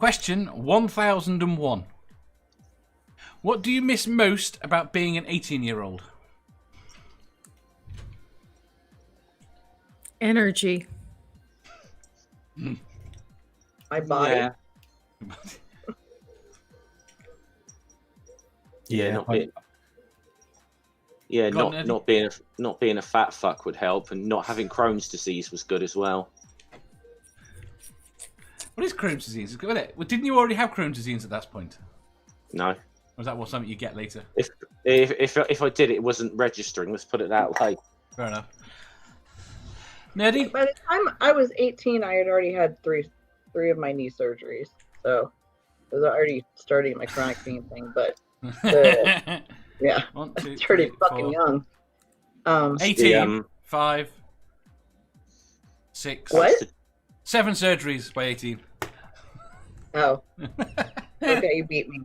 Question 1001. What do you miss most about being an 18-year-old? Energy. My body. Not being a fat fuck would help, and not having Crohn's disease was good as well. What is Crohn's disease? Well, didn't you already have Crohn's disease at that point? No. Or was that something you get later? If I did, it wasn't registering. Let's put it that way. Fair enough. Nerdy? By the time I was 18, I had already had three of my knee surgeries, so I was already starting my chronic pain thing. But yeah, it's pretty fucking young. 18, 5, 6. What? 7 surgeries by 18. Oh. Okay, you beat me.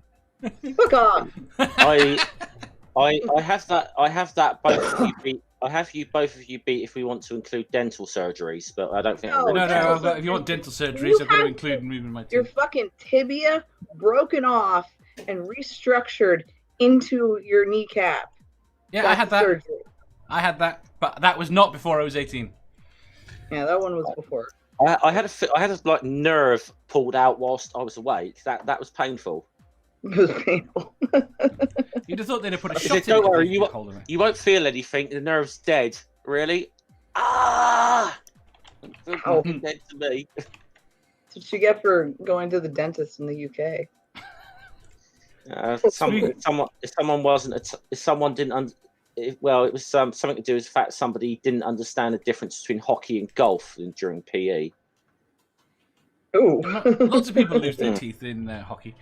Fuck off. I have that both of you beat. I have both of you beat if we want to include dental surgeries, but I don't think. No. If you want dental surgeries, I've got to include moving my teeth. Your fucking tibia broken off and restructured into your kneecap. Yeah, I had that. Surgery. I had that, but that was not before I was 18. Yeah, that one was before. I had a like nerve pulled out whilst I was awake. That was painful. It was painful. You'd have thought they'd have put a shot Don't worry, in you won't feel anything. The nerve's dead. Really? Ah! Dead to me. That's what you get for going to the dentist in the UK. If someone didn't. It was something to do with the fact somebody didn't understand the difference between hockey and golf during PE. Oh, lots of people lose their teeth in hockey.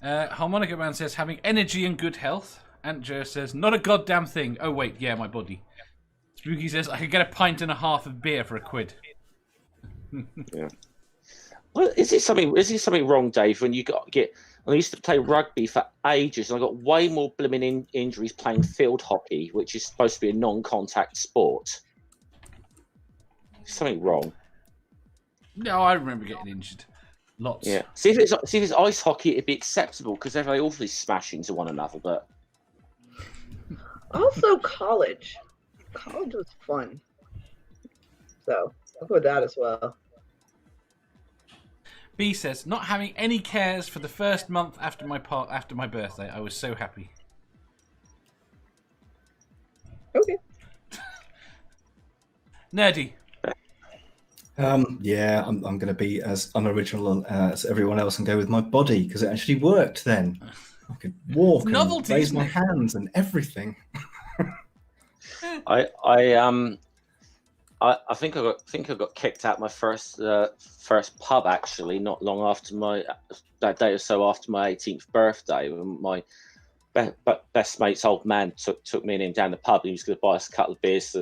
Harmonica Man says having energy and good health. Ant Joe says not a goddamn thing. Oh wait, yeah, my body. Spooky says I could get a pint and a half of beer for £1. Yeah. Well, is it something wrong, Dave? When I used to play rugby for ages, and I got way more blooming injuries playing field hockey, which is supposed to be a non-contact sport. Something wrong. No, I remember getting injured. Lots. Yeah. See if it's ice hockey, it'd be acceptable because they're very awfully smashing to one another. But also college. College was fun. So I'll go with that as well. B says not having any cares for the first month after my birthday. I was so happy. Okay. Nerdy. Yeah, I'm going to be as unoriginal as everyone else and go with my body because it actually worked then. I could walk and raise my hands and everything. I think I got kicked out my first pub actually not long after that day or so after my 18th birthday. My best mate's old man took me and him down the pub. And he was going to buy us a couple of beers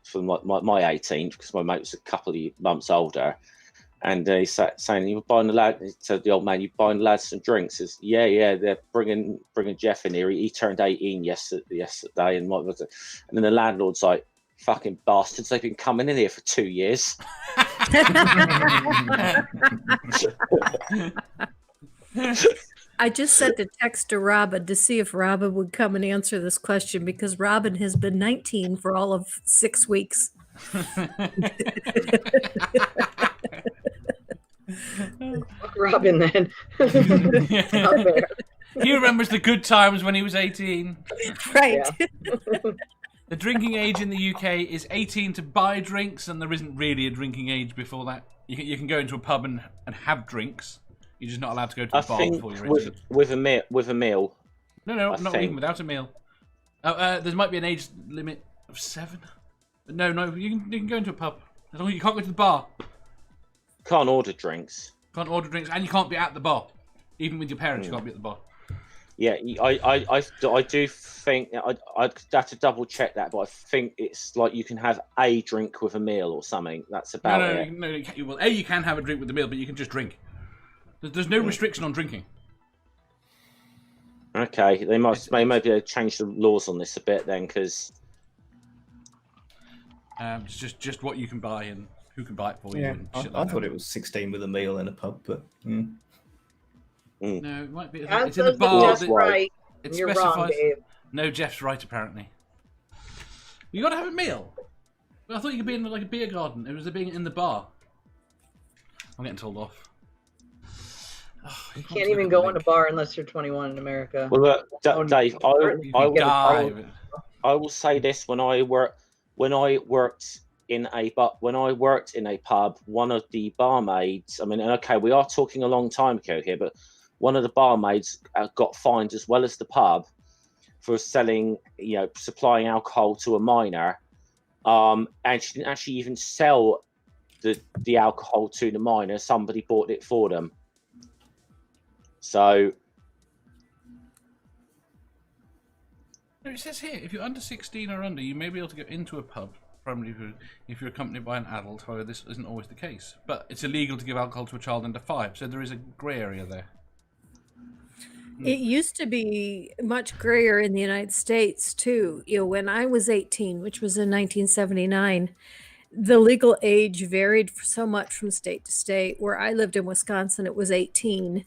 for my 18th because my mate was a couple of months older, and he sat saying, "You were buying the lad." He said, "The old man, you buying the lads some drinks?" He says, "Yeah, they're bringing Jeff in here. He turned 18 yesterday, and what was it?" And then the landlord's like, "Fucking bastards! They've been coming in here for 2 years." I just sent a text to Robin to see if Robin would come and answer this question because Robin has been 19 for all of 6 weeks. Fuck Robin then. He remembers the good times when he was 18. Right. Yeah. The drinking age in the UK is 18 to buy drinks, and there isn't really a drinking age before that. You can go into a pub and have drinks. You're just not allowed to go to the bar before you're 18. With a meal. No, not even without a meal. There might be an age limit of 7. No, you can go into a pub. As long as you can't go to the bar. Can't order drinks. Can't order drinks, and you can't be at the bar. Even with your parents, you can't be at the bar. Yeah, I do think I'd have to double check that, but I think it's like you can have a drink with a meal or something. That's about it. No. You can have a drink with the meal, but you can just drink. There's no restriction on drinking. Okay, they maybe change the laws on this a bit then, because it's just what you can buy and who can buy it for you. Yeah, And I thought it was 16 with a meal in a pub, but No, it might be. That It's in the says that bar. Jeff's right. It You're specifies. wrong, Dave. No, Jeff's right apparently. You got to have a meal. I thought you could be in like a beer garden. It was being in the bar. I'm getting told off. Oh, you can't even go in a bar unless you're 21 in America. Well, look, Dave, I will say this: when I worked in a pub, one of the barmaids. I mean, okay, we are talking a long time ago here, but one of the barmaids got fined as well as the pub for selling, supplying alcohol to a minor, and she didn't actually even sell the alcohol to the minor. Somebody bought it for them. So it says here, if you're under 16 or under, you may be able to go into a pub, primarily if you're accompanied by an adult. However, this isn't always the case. But it's illegal to give alcohol to a child under 5, so there is a grey area there. It used to be much grayer in the United States, too. When I was 18, which was in 1979, the legal age varied so much from state to state. Where I lived in Wisconsin, it was 18.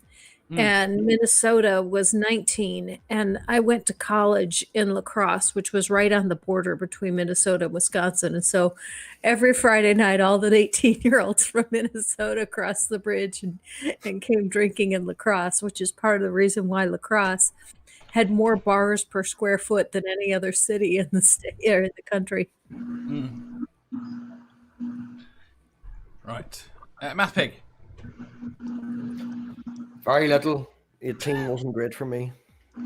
And Minnesota was 19. And I went to college in La Crosse, which was right on the border between Minnesota and Wisconsin. And so every Friday night, all the 18-year-olds from Minnesota crossed the bridge and came drinking in La Crosse, which is part of the reason why La Crosse had more bars per square foot than any other city in the state or in the country. Right. Math Pig. Very little. 18 wasn't great for me.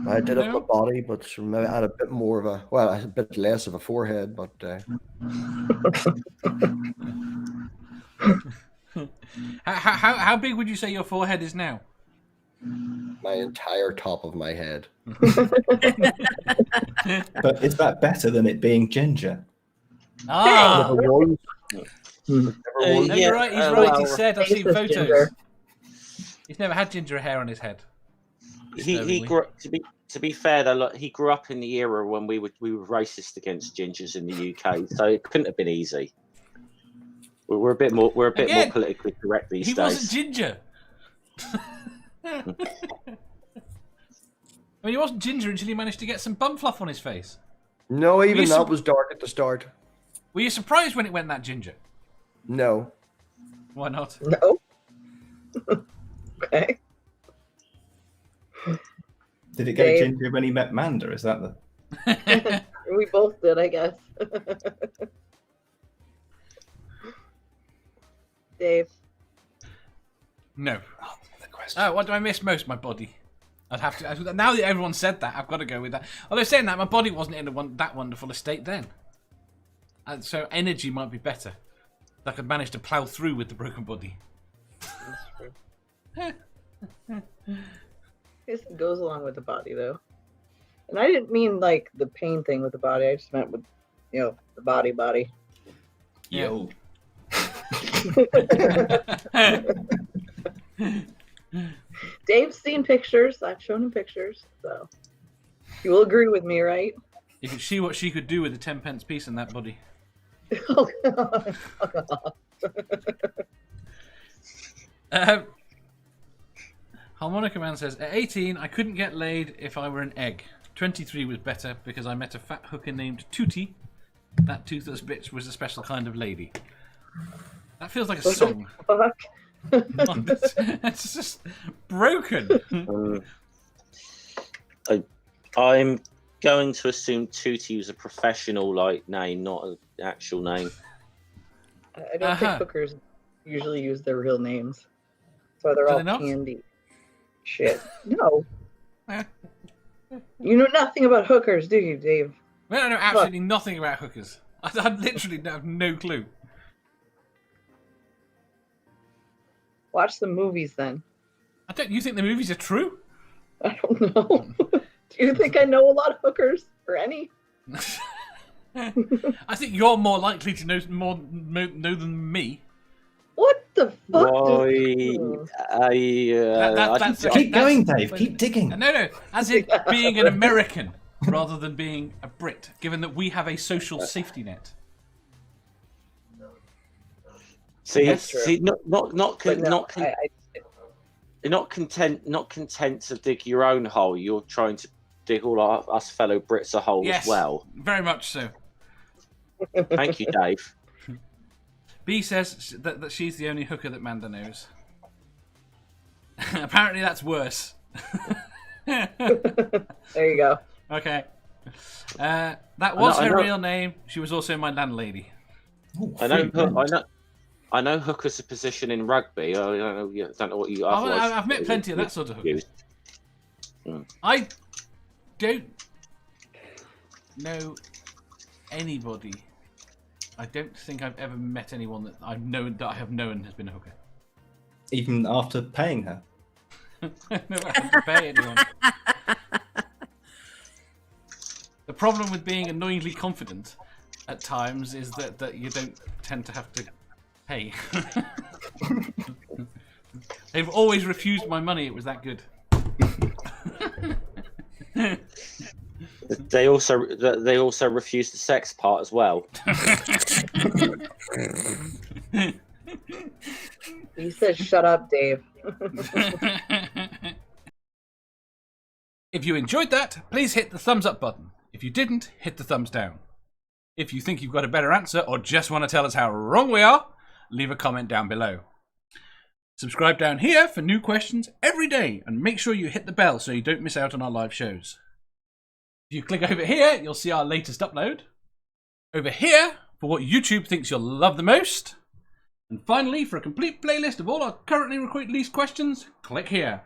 I did have my body, but I had a bit more of a bit less of a forehead, but How big would you say your forehead is now? my entire top of my head. But is that better than it being ginger? Ah! Never No, was. you're right. He's right. He said, I've seen Racist photos. ginger. He's never had ginger hair on his head. he grew to be fair though, he grew up in the era when we were racist against gingers in the UK, so it couldn't have been easy. We're a bit more politically correct these days. He wasn't ginger. I mean, he wasn't ginger until he managed to get some bum fluff on his face. No, even that was dark at the start. Were you surprised when it went that ginger? No. Why not? No. Okay. Did it go ginger when he met Manda? Is that the... We both did, I guess. Dave. No. Oh, what do I miss most? My body. I'd have to. Now that everyone said that, I've got to go with that. Although saying that, my body wasn't in that wonderful a state then, and so energy might be better. I could manage to plow through with the broken body. That's true. I guess it goes along with the body, though. And I didn't mean like the pain thing with the body. I just meant with, the body. Yo. Dave's seen pictures. I've shown him pictures, so you will agree with me, right? You could see what she could do with a 10-pence piece in that body. Oh, God. Harmonica Man says, at 18, I couldn't get laid if I were an egg. 23 was better because I met a fat hooker named Tootie. That toothless bitch was a special kind of lady. That feels like a song. Fuck. It's just broken. I'm going to assume Tootie was a professional name, not an actual name. I don't think hookers usually use their real names. So they're all candy. Shit. No. You know nothing about hookers, do you, Dave? I know absolutely nothing about hookers. I literally have no clue. Watch the movies then. You think the movies are true? I don't know. Do you think I know a lot of hookers or any? I think you're more likely to know than me. What the fuck? Keep going, Dave. Keep digging. No. As in being an American rather than being a Brit, given that we have a social safety net. See, That's true. not. You're not content to dig your own hole. You're trying to dig all us fellow Brits a hole as well. Very much so. Thank you, Dave. B says that she's the only hooker that Manda knows. Apparently that's worse. There you go. Okay. That was her real name. She was also my landlady. Ooh, I know hooker's a position in rugby. I don't know what you. I've met plenty of that sort of hookers. I don't know anybody. I don't think I've ever met anyone that I have known has been a hooker. Even after paying her. I've never had to pay anyone. The problem with being annoyingly confident at times is that you don't tend to have to pay. They've always refused my money. It was that good. They also refused the sex part as well. He said, "Shut up, Dave." If you enjoyed that, please hit the thumbs up button. If you didn't, hit the thumbs down. If you think you've got a better answer or just want to tell us how wrong we are, leave a comment down below. Subscribe down here for new questions every day and make sure you hit the bell so you don't miss out on our live shows. If you click over here, you'll see our latest upload. Over here, for what YouTube thinks you'll love the most. And finally, for a complete playlist of all our currently released questions, click here.